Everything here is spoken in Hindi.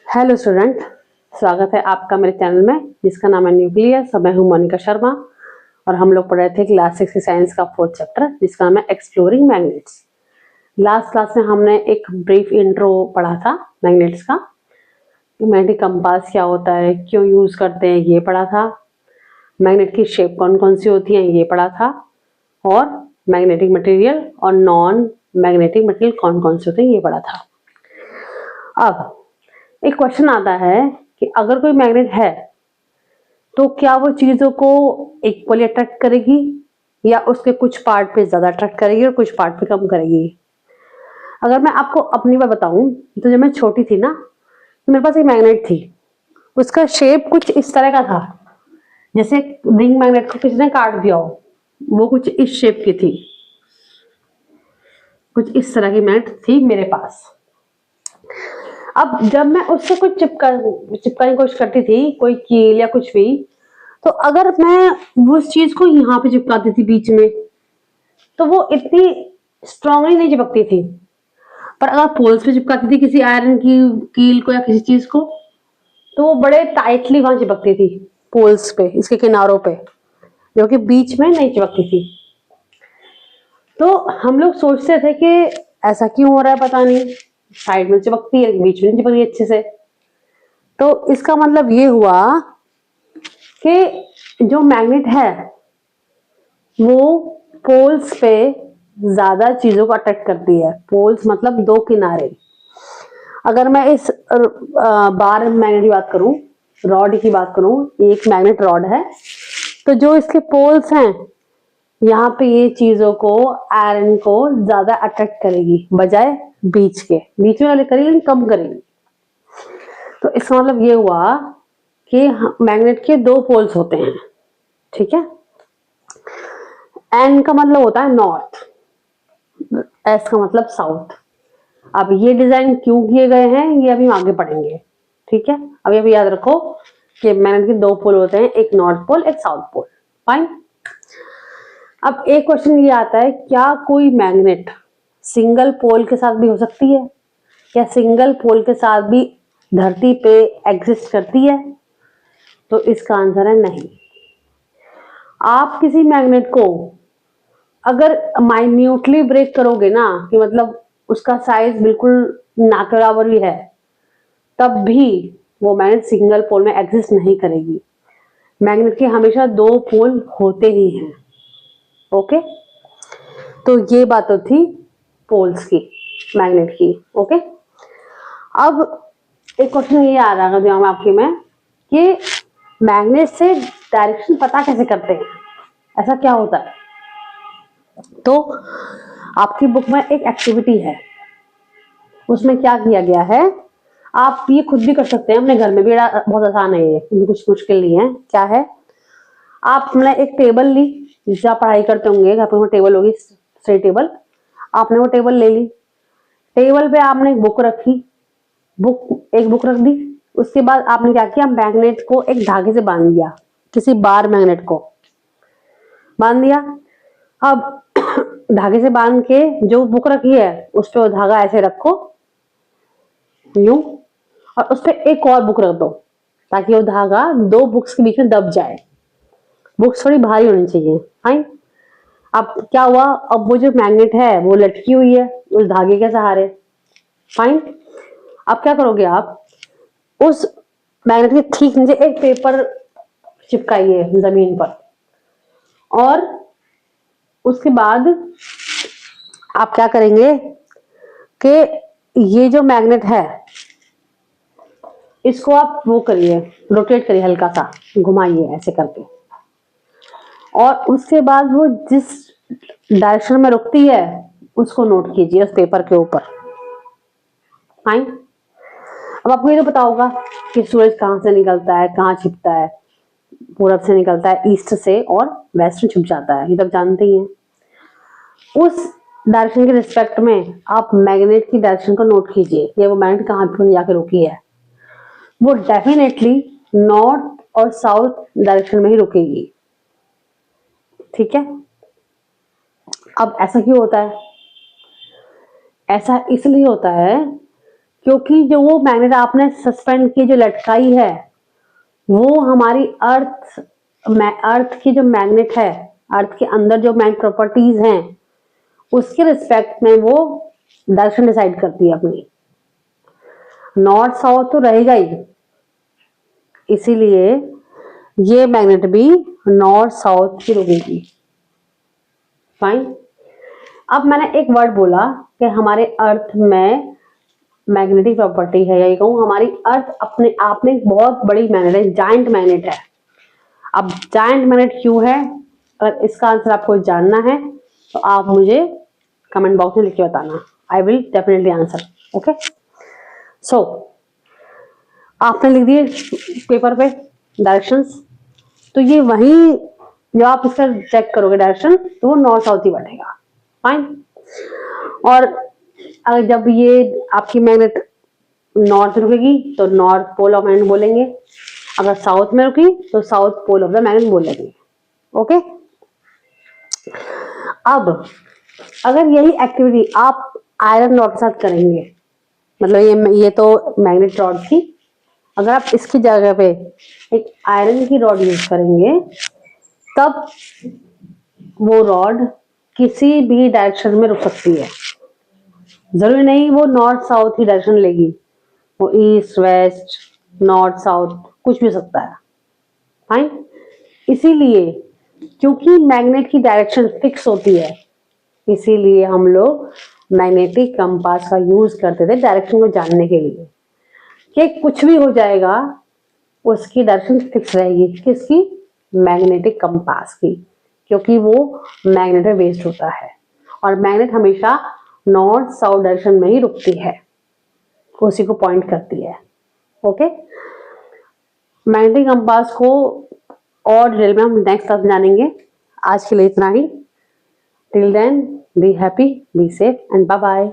हेलो स्टूडेंट, स्वागत है आपका मेरे चैनल में जिसका नाम है न्यूक्लियस। मैं हूं मोनिका शर्मा और हम लोग पढ़ रहे थे क्लास 6 साइंस का 4th चैप्टर जिसका नाम है एक्सप्लोरिंग मैग्नेट्स। लास्ट क्लास में हमने एक ब्रीफ इंट्रो पढ़ा था मैग्नेट्स का। मैग्नेटिक कंपास क्या होता है, क्यों यूज करते हैं, ये पढ़ा था। मैग्नेट की शेप कौन कौन सी होती है, ये पढ़ा था। और मैग्नेटिक मटेरियल और नॉन मैग्नेटिक मटेरियल कौन कौन से होते हैं, ये पढ़ा था। अब एक क्वेश्चन आता है कि अगर कोई मैग्नेट है तो क्या वो चीजों को इक्वली अट्रैक्ट करेगी या उसके कुछ पार्ट पे ज्यादा अट्रैक्ट करेगी और कुछ पार्ट पे कम करेगी। अगर मैं आपको अपनी बात बताऊं तो जब मैं छोटी थी ना, तो मेरे पास एक मैग्नेट थी। उसका शेप कुछ इस तरह का था, जैसे रिंग मैग्नेट को किसी ने काट दिया हो। वो कुछ इस शेप की थी, कुछ इस तरह की मैग्नेट थी मेरे पास। अब जब मैं उससे कुछ चिपकाने की कोशिश करती थी, कोई कील या कुछ भी, तो अगर मैं उस चीज को यहाँ पे चिपकाती थी बीच में, तो वो इतनी स्ट्रांगली नहीं चिपकती थी। पर अगर पोल्स पे चिपकाती थी किसी आयरन की कील को या किसी चीज को, तो वो बड़े टाइटली वहां चिपकती थी पोल्स पे, इसके किनारों पे, जो कि बीच में नहीं चिपकती थी। तो हम लोग सोचते थे कि ऐसा क्यों हो रहा है, पता नहीं, साइड में चिपकती है बीच में चिपक रही है अच्छे से। तो इसका मतलब ये हुआ कि जो मैग्नेट है वो पोल्स पे ज्यादा चीजों को अट्रैक्ट करती है। पोल्स मतलब दो किनारे। अगर मैं इस बार मैग्नेट की बात करूं, रॉड की बात करूं, एक मैग्नेट रॉड है, तो जो इसके पोल्स हैं यहाँ पे ये चीजों को, आयरन को ज्यादा अट्रैक्ट करेगी बजाय बीच के। बीच में करेगी लेकिन कम करेगी। तो इसका मतलब ये हुआ कि मैग्नेट के दो पोल्स होते हैं, ठीक है। एन का मतलब होता है नॉर्थ, एस का मतलब साउथ। अब ये डिजाइन क्यों किए गए हैं ये अभी आगे पढ़ेंगे, ठीक है। अभी याद रखो कि मैग्नेट के दो पोल होते हैं, एक नॉर्थ पोल एक साउथ पोल। फाइन। अब एक क्वेश्चन ये आता है, क्या कोई मैग्नेट सिंगल पोल के साथ भी हो सकती है? क्या सिंगल पोल के साथ भी धरती पे एग्जिस्ट करती है? तो इसका आंसर है नहीं। आप किसी मैग्नेट को अगर माइन्यूटली ब्रेक करोगे ना, कि मतलब उसका साइज बिल्कुल ना के बराबर भी है, तब भी वो मैग्नेट सिंगल पोल में एग्जिस्ट नहीं करेगी। मैग्नेट के हमेशा दो पोल होते ही हैं। ओके, तो ये बात तो थी पोल्स की, मैग्नेट की। ओके, अब एक क्वेश्चन ये आ रहा है दिमाग में आपके में कि मैग्नेट से डायरेक्शन पता कैसे करते हैं, ऐसा क्या होता है? तो आपकी बुक में एक एक्टिविटी है, उसमें क्या किया गया है, आप ये खुद भी कर सकते हैं अपने घर में भी, बहुत आसान है ये, कुछ मुश्किल नहीं है। क्या है, आपने एक टेबल ली, जिससे आप पढ़ाई करते होंगे, घर पर टेबल होगी, स्टडी टेबल। आपने वो टेबल ले ली, टेबल पे आपने एक बुक रखी, एक बुक रख दी। उसके बाद आपने क्या किया, मैग्नेट को एक धागे से बांध दिया, किसी बार मैग्नेट को बांध दिया। अब धागे से बांध के जो बुक रखी है उस पर धागा ऐसे रखो यूं, और उस पर एक और बुक रख दो ताकि वो धागा दो बुक्स के बीच में दब जाए। बुक्स थोड़ी भारी होनी चाहिए। फाइन। अब क्या हुआ, अब वो जो मैग्नेट है वो लटकी हुई है उस धागे के सहारे। फाइन। अब क्या करोगे, आप उस मैग्नेट के ठीक नीचे एक पेपर चिपकाइए जमीन पर, और उसके बाद आप क्या करेंगे कि ये जो मैग्नेट है इसको आप वो करिए, रोटेट करिए, हल्का सा घुमाइए ऐसे करके, और उसके बाद वो जिस डायरेक्शन में रुकती है उसको नोट कीजिए उस पेपर के ऊपर। फाइन। अब आपको ये तो पता होगा कि सूरज कहाँ से निकलता है, कहाँ छिपता है। पूरब से निकलता है, ईस्ट से, और वेस्ट में छुप जाता है, ये तो जानते ही हैं। उस डायरेक्शन के रिस्पेक्ट में आप मैग्नेट की डायरेक्शन को नोट कीजिए कि वो मैग्नेट कहाँ पे जाके रुकी है। वो डेफिनेटली नॉर्थ और साउथ डायरेक्शन में ही रुकेगी, ठीक है। अब ऐसा क्यों होता है? ऐसा इसलिए होता है क्योंकि जो वो मैग्नेट आपने सस्पेंड की जो लटकाई है वो हमारी अर्थ की जो मैग्नेट है, अर्थ के अंदर जो मैग्नेट प्रॉपर्टीज हैं उसके रिस्पेक्ट में वो डायरेक्शन डिसाइड करती है अपनी। नॉर्थ साउथ तो रहेगा ही, इसीलिए ये मैग्नेट भी नॉर्थ साउथ की रुकेगी। फाइन। अब मैंने एक वर्ड बोला कि हमारे अर्थ में मैग्नेटिक प्रॉपर्टी है, या ये कहूँ हमारी अर्थ अपने आप में एक बहुत बड़ी मैग्नेट है, जायंट मैग्नेट है। अब जायंट मैग्नेट क्यों है, अगर इसका आंसर आपको जानना है तो आप मुझे कमेंट बॉक्स में लिख के बताना। I will definitely answer. Okay, so आपने लिख दिए पेपर पे डायरेक्शंस, तो ये वहीं जब आप इसका चेक करोगे डायरेक्शन तो वो नॉर्थ साउथ ही बनेगा। फाइन। और अगर जब ये आपकी मैग्नेट नॉर्थ रुकेगी तो नॉर्थ पोल ऑफ मैग्नेट बोलेंगे, अगर साउथ में रुकी तो south pole of the magnet बोलेंगे। ओके, अब अगर यही एक्टिविटी आप आयरन रॉड के साथ करेंगे, मतलब ये तो मैग्नेट रॉड थी, अगर आप इसकी जगह पे एक आयरन की रॉड यूज करेंगे तब वो रॉड किसी भी डायरेक्शन में रुक सकती है। जरूरी नहीं वो नॉर्थ साउथ ही डायरेक्शन लेगी, वो ईस्ट वेस्ट नॉर्थ साउथ कुछ भी हो सकता है। फाइन। इसीलिए क्योंकि मैग्नेट की डायरेक्शन फिक्स होती है, इसीलिए हम लोग मैग्नेटिक कंपास का यूज करते थे डायरेक्शन को जानने के लिए, कि कुछ भी हो जाएगा उसकी डायरेक्शन फिक्स रहेगी। किसकी? मैग्नेटिक कंपास की, क्योंकि वो मैग्नेट में बेस्ड होता है और मैग्नेट हमेशा नॉर्थ साउथ डायरेक्शन में ही रुकती है, उसी को पॉइंट करती है। ओके, मैग्नेटिक कंपास को और डिटेल में हम नेक्स्ट क्लास जानेंगे। आज के लिए इतना ही। Till then be happy, be safe and bye bye.